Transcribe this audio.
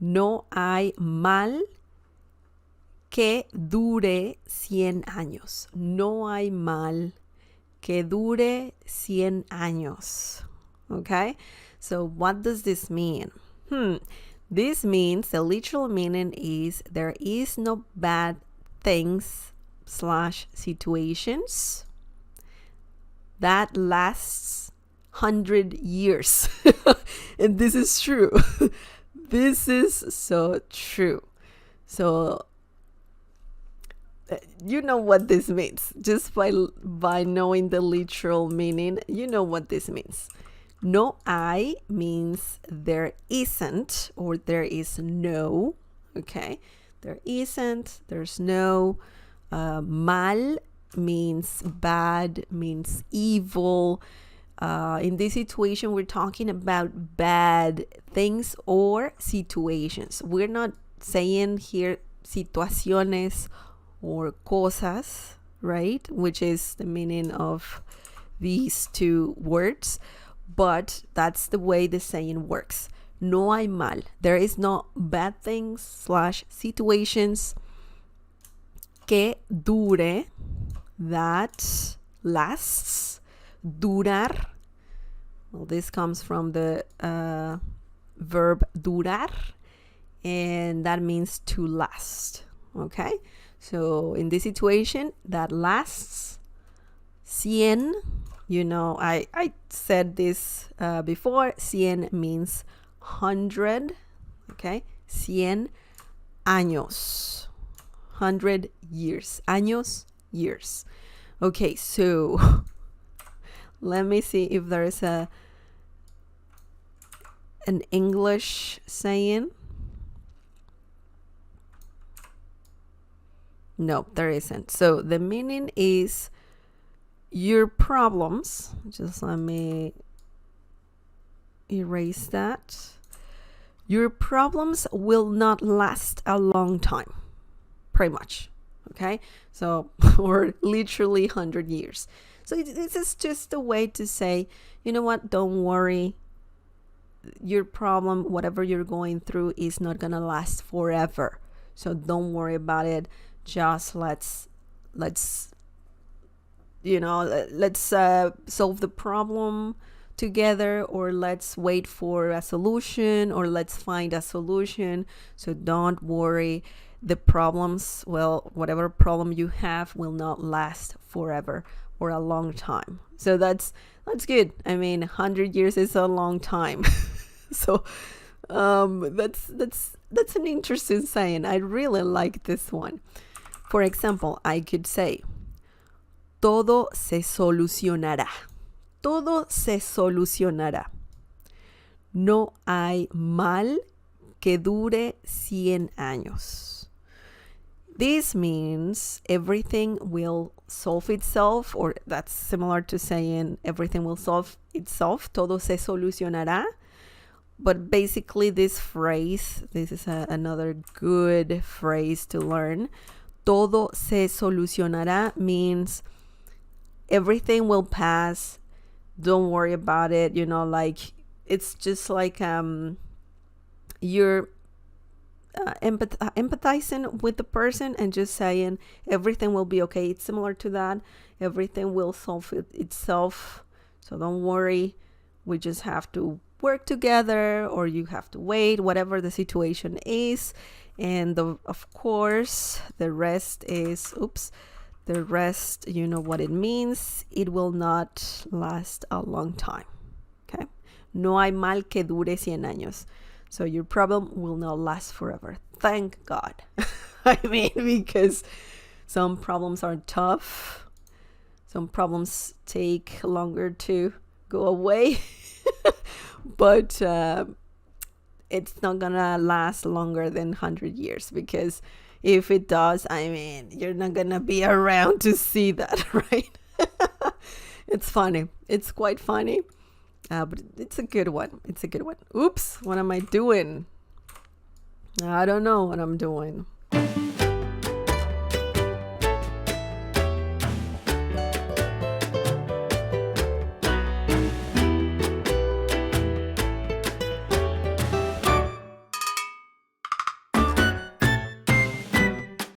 No hay mal que dure 100 años. No hay mal que dure 100 años. Okay? So what does this mean? This means, the literal meaning is, there is no bad things / situations that lasts 100 years. And this is true. This is so true. So you know what this means. Just by knowing the literal meaning, you know what this means. No hay means there isn't, or there is no. Okay, there isn't, there's no. Mal means bad, means evil. In this situation, we're talking about bad things or situations. We're not saying here situaciones or cosas, right? Which is the meaning of these two words. But that's the way the saying works. No hay mal. There is no bad things / situations que dure, that lasts. Durar. Well, this comes from the verb durar, and that means to last. Okay? So in this situation, that lasts. 100. You know, I said this before. 100 means 100. Okay? 100 años. 100 years. Años, years. Okay, so let me see if there's an English saying. No, there isn't. So the meaning is, your problems, just let me erase that. Your problems will not last a long time, pretty much. Okay, so or literally 100 years. So this is just a way to say, you know what, don't worry. Your problem, whatever you're going through, is not gonna last forever. So don't worry about it. Just let's solve the problem together, or let's wait for a solution, or let's find a solution. So don't worry. The problems, well, whatever problem you have will not last forever or a long time. So that's good. I mean, 100 years is a long time. So that's an interesting saying. I really like this one. For example, I could say, todo se solucionará. Todo se solucionará. No hay mal que dure 100 años. This means everything will solve itself, or that's similar to saying everything will solve itself. Todo se solucionará. But basically this phrase, this is another good phrase to learn. Todo se solucionará means everything will pass. Don't worry about it. You know, like, it's just like you're empathizing with the person and just saying everything will be okay. It's similar to that. Everything will solve itself. So don't worry. We just have to work together, or you have to wait, whatever the situation is. And of course, the rest is, the rest, you know what it means. It will not last a long time. Okay? No hay mal que dure 100 años. So your problem will not last forever. Thank God. I mean, because some problems are tough. Some problems take longer to go away. But it's not gonna last longer than 100 years, because if it does, I mean, you're not gonna be around to see that, right? It's funny. It's quite funny. But it's a good one. It's a good one. Oops, what am I doing? I don't know what I'm doing.